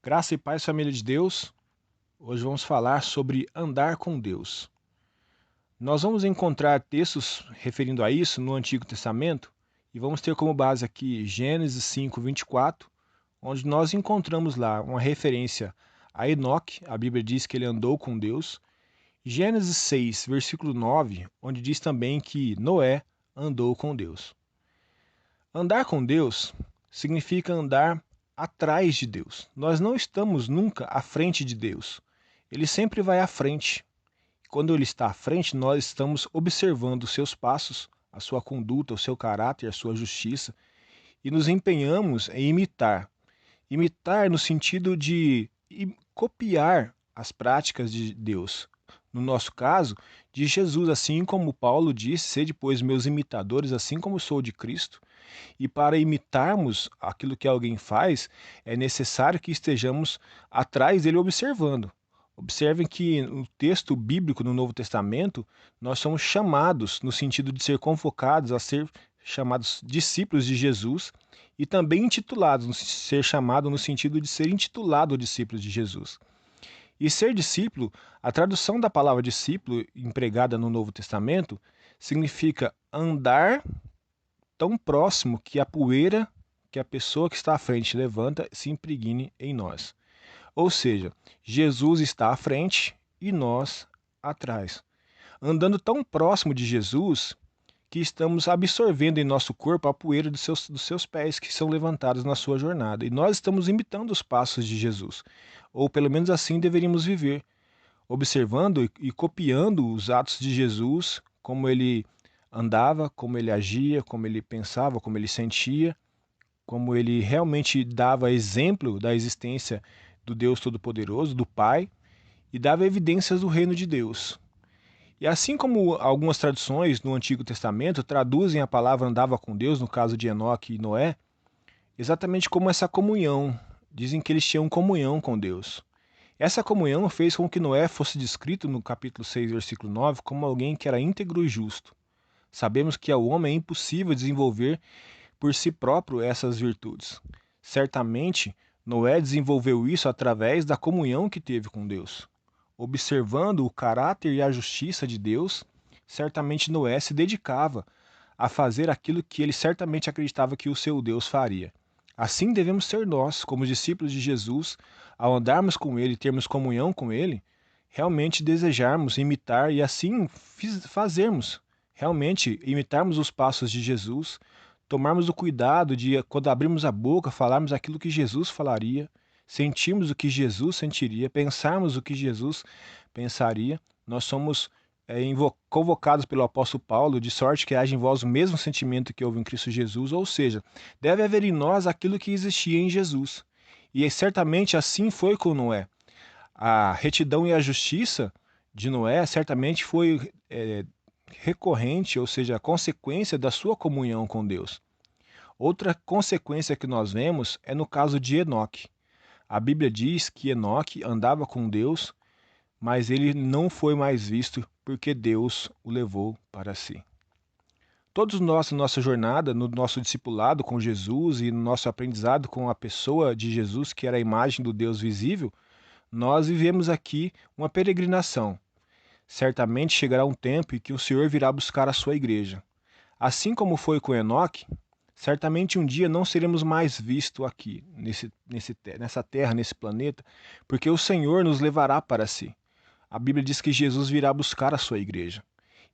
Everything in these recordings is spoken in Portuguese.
Graça e paz, família de Deus. Hoje vamos falar sobre andar com Deus. Nós vamos encontrar textos referindo a isso no Antigo Testamento e vamos ter como base aqui Gênesis 5:24, onde nós encontramos lá uma referência a Enoque. A Bíblia diz que ele andou com Deus. Gênesis 6, versículo 9, onde diz também que Noé andou com Deus. Andar com Deus significa andar atrás de Deus. Nós não estamos nunca à frente de Deus. Ele sempre vai à frente. Quando ele está à frente, nós estamos observando os seus passos, a sua conduta, o seu caráter, a sua justiça, e nos empenhamos em imitar. Imitar no sentido de copiar as práticas de Deus. No nosso caso, de Jesus, assim como Paulo disse: sede, pois, meus imitadores, assim como sou de Cristo. E para imitarmos aquilo que alguém faz, é necessário que estejamos atrás dele observando. Observem que no texto bíblico no Novo Testamento, nós somos chamados no sentido de ser convocados a ser chamados discípulos de Jesus e também intitulados, ser chamado no sentido de ser intitulado discípulos de Jesus. E ser discípulo, a tradução da palavra discípulo empregada no Novo Testamento, significa andar tão próximo que a poeira que a pessoa que está à frente levanta se impregne em nós. Ou seja, Jesus está à frente e nós atrás. Andando tão próximo de Jesus que estamos absorvendo em nosso corpo a poeira dos seus pés que são levantados na sua jornada. E nós estamos imitando os passos de Jesus. Ou pelo menos assim deveríamos viver, observando e copiando os atos de Jesus, como ele andava, como ele agia, como ele pensava, como ele sentia, como ele realmente dava exemplo da existência do Deus Todo-Poderoso, do Pai, e dava evidências do reino de Deus. E assim como algumas traduções no Antigo Testamento traduzem a palavra andava com Deus, no caso de Enoque e Noé, exatamente como essa comunhão. Dizem que eles tinham comunhão com Deus. Essa comunhão fez com que Noé fosse descrito no capítulo 6, versículo 9, como alguém que era íntegro e justo. Sabemos que ao homem é impossível desenvolver por si próprio essas virtudes. Certamente, Noé desenvolveu isso através da comunhão que teve com Deus. Observando o caráter e a justiça de Deus, certamente Noé se dedicava a fazer aquilo que ele certamente acreditava que o seu Deus faria. Assim devemos ser nós, como discípulos de Jesus, ao andarmos com Ele, termos comunhão com Ele, realmente desejarmos imitar e assim fazermos, realmente imitarmos os passos de Jesus, tomarmos o cuidado de, quando abrirmos a boca, falarmos aquilo que Jesus falaria, sentirmos o que Jesus sentiria, pensarmos o que Jesus pensaria. Nós somos convocados pelo apóstolo Paulo, de sorte que haja em vós o mesmo sentimento que houve em Cristo Jesus, ou seja, deve haver em nós aquilo que existia em Jesus. E certamente assim foi com Noé. A retidão e a justiça de Noé certamente foi recorrente, ou seja, a consequência da sua comunhão com Deus. Outra consequência que nós vemos é no caso de Enoque. A Bíblia diz que Enoque andava com Deus, mas ele não foi mais visto porque Deus o levou para si. Todos nós, na nossa jornada, no nosso discipulado com Jesus e no nosso aprendizado com a pessoa de Jesus, que era a imagem do Deus visível, nós vivemos aqui uma peregrinação. Certamente chegará um tempo em que o Senhor virá buscar a sua igreja. Assim como foi com Enoque, certamente um dia não seremos mais vistos aqui, nessa terra, nesse planeta, porque o Senhor nos levará para si. A Bíblia diz que Jesus virá buscar a sua igreja.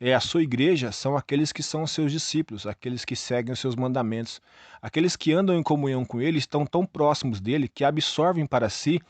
E a sua igreja são aqueles que são os seus discípulos, aqueles que seguem os seus mandamentos, aqueles que andam em comunhão com ele, estão tão próximos dele que absorvem para si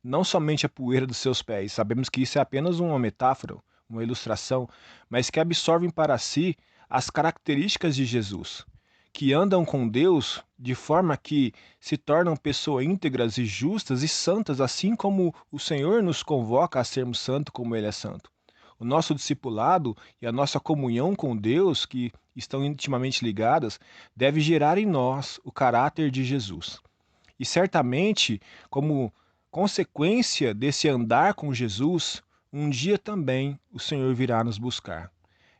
não somente a poeira dos seus pés. Sabemos que isso é apenas uma metáfora, uma ilustração, mas que absorvem para si as características de Jesus, que andam com Deus de forma que se tornam pessoas íntegras e justas e santas, assim como o Senhor nos convoca a sermos santos como Ele é santo. O nosso discipulado e a nossa comunhão com Deus, que estão intimamente ligadas, deve gerar em nós o caráter de Jesus. E certamente, como consequência desse andar com Jesus, um dia também o Senhor virá nos buscar.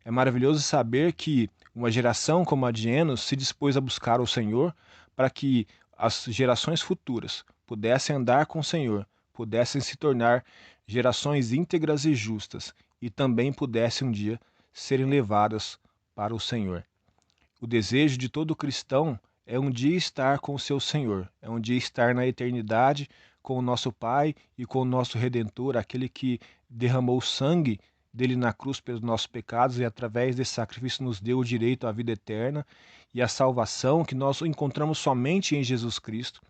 É maravilhoso saber que uma geração como a de Enos se dispôs a buscar o Senhor para que as gerações futuras pudessem andar com o Senhor, pudessem se tornar gerações íntegras e justas e também pudessem um dia serem levadas para o Senhor. O desejo de todo cristão é um dia estar com o seu Senhor, é um dia estar na eternidade com o nosso Pai e com o nosso Redentor, aquele que derramou o sangue dele na cruz pelos nossos pecados e através desse sacrifício nos deu o direito à vida eterna e à salvação que nós encontramos somente em Jesus Cristo.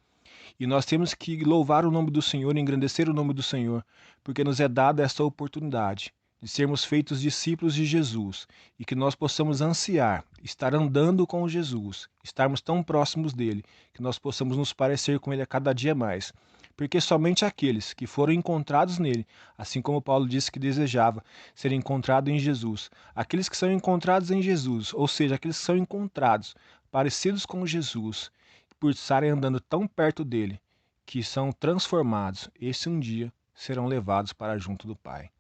E nós temos que louvar o nome do Senhor e engrandecer o nome do Senhor, porque nos é dada esta oportunidade de sermos feitos discípulos de Jesus e que nós possamos ansiar, estar andando com Jesus, estarmos tão próximos dele, que nós possamos nos parecer com ele a cada dia mais. Porque somente aqueles que foram encontrados nele, assim como Paulo disse que desejava ser encontrado em Jesus, aqueles que são encontrados em Jesus, ou seja, aqueles que são encontrados parecidos com Jesus, por estarem andando tão perto dele, que são transformados, esse um dia serão levados para junto do Pai.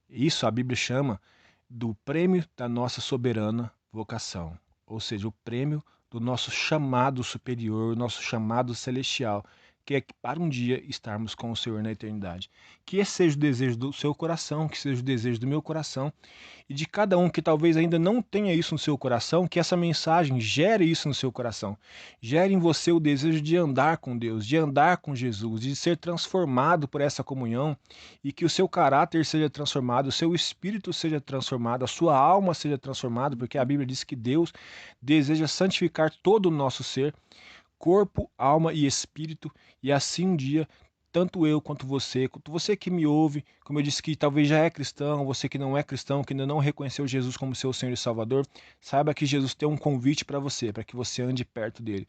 Isso a Bíblia chama do prêmio da nossa soberana vocação, ou seja, o prêmio do nosso chamado superior, o nosso chamado celestial, que é para um dia estarmos com o Senhor na eternidade. Que esse seja o desejo do seu coração, que seja o desejo do meu coração, e de cada um que talvez ainda não tenha isso no seu coração, que essa mensagem gere isso no seu coração. Gere em você o desejo de andar com Deus, de andar com Jesus, de ser transformado por essa comunhão e que o seu caráter seja transformado, o seu espírito seja transformado, a sua alma seja transformada, porque a Bíblia diz que Deus deseja santificar todo o nosso ser, corpo, alma e espírito, e assim um dia tanto eu quanto você que me ouve, como eu disse que talvez já é cristão, você que não é cristão, que ainda não reconheceu Jesus como seu Senhor e Salvador, saiba que Jesus tem um convite para você, para que você ande perto dele,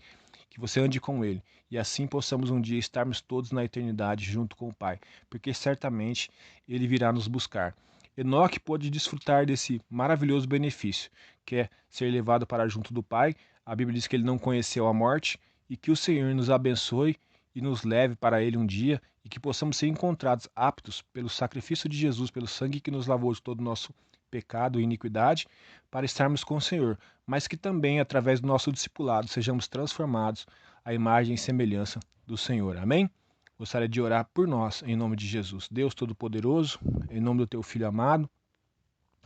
que você ande com ele, e assim possamos um dia estarmos todos na eternidade junto com o Pai, porque certamente ele virá nos buscar. Enoque pôde desfrutar desse maravilhoso benefício, que é ser levado para junto do Pai. A Bíblia diz que ele não conheceu a morte, e que o Senhor nos abençoe e nos leve para ele um dia e que possamos ser encontrados aptos pelo sacrifício de Jesus, pelo sangue que nos lavou de todo o nosso pecado e iniquidade, para estarmos com o Senhor, mas que também, através do nosso discipulado, sejamos transformados à imagem e semelhança do Senhor. Amém? Gostaria de orar por nós, em nome de Jesus. Deus Todo-Poderoso, em nome do Teu Filho amado,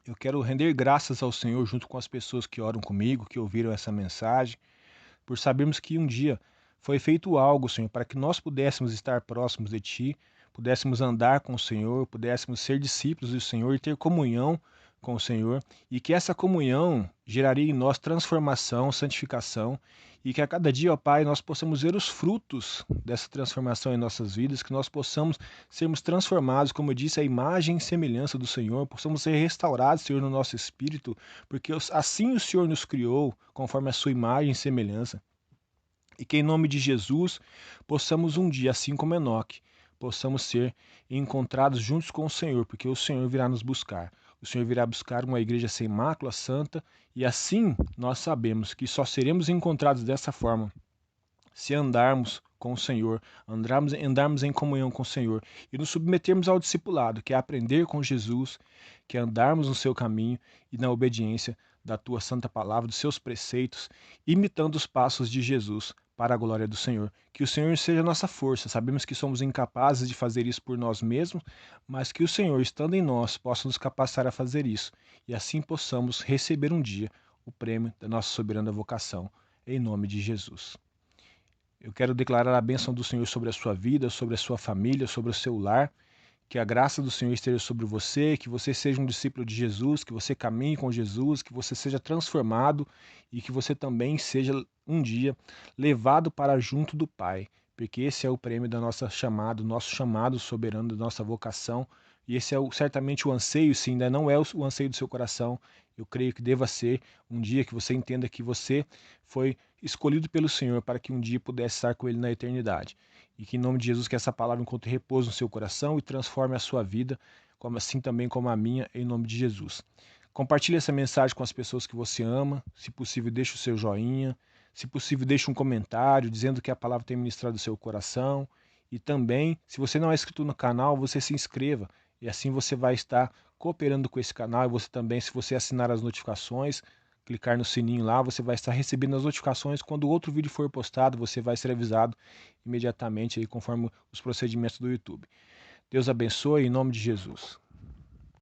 eu quero render graças ao Senhor junto com as pessoas que oram comigo, que ouviram essa mensagem, por sabermos que um dia foi feito algo, Senhor, para que nós pudéssemos estar próximos de Ti, pudéssemos andar com o Senhor, pudéssemos ser discípulos do Senhor e ter comunhão com o Senhor, e que essa comunhão geraria em nós transformação, santificação, e que a cada dia, ó Pai, nós possamos ver os frutos dessa transformação em nossas vidas, que nós possamos sermos transformados, como eu disse, à imagem e semelhança do Senhor, possamos ser restaurados, Senhor, no nosso espírito, porque assim o Senhor nos criou, conforme a sua imagem e semelhança. E que em nome de Jesus possamos um dia, assim como Enoque, possamos ser encontrados juntos com o Senhor, porque o Senhor virá nos buscar. O Senhor virá buscar uma igreja sem mácula, santa, e assim nós sabemos que só seremos encontrados dessa forma se andarmos com o Senhor, andarmos em comunhão com o Senhor e nos submetermos ao discipulado, que é aprender com Jesus, que é andarmos no seu caminho e na obediência da tua santa palavra, dos seus preceitos, imitando os passos de Jesus para a glória do Senhor. Que o Senhor seja a nossa força. Sabemos que somos incapazes de fazer isso por nós mesmos, mas que o Senhor, estando em nós, possa nos capacitar a fazer isso e assim possamos receber um dia o prêmio da nossa soberana vocação. Em nome de Jesus. Eu quero declarar a bênção do Senhor sobre a sua vida, sobre a sua família, sobre o seu lar. Que a graça do Senhor esteja sobre você, que você seja um discípulo de Jesus, que você caminhe com Jesus, que você seja transformado e que você também seja um dia levado para junto do Pai, porque esse é o prêmio da nossa chamada, nosso chamado soberano, da nossa vocação, e esse é certamente o anseio, se ainda não é o anseio do seu coração, eu creio que deva ser um dia que você entenda que você foi escolhido pelo Senhor para que um dia pudesse estar com Ele na eternidade. E que em nome de Jesus que essa palavra encontre repouso no seu coração e transforme a sua vida, como assim também como a minha, em nome de Jesus. Compartilhe essa mensagem com as pessoas que você ama, se possível deixe o seu joinha, se possível deixe um comentário dizendo que a palavra tem ministrado o seu coração. E também, se você não é inscrito no canal, você se inscreva. E assim você vai estar cooperando com esse canal. E você também, se você assinar as notificações, clicar no sininho lá, você vai estar recebendo as notificações. Quando outro vídeo for postado, você vai ser avisado imediatamente aí, conforme os procedimentos do YouTube. Deus abençoe em nome de Jesus.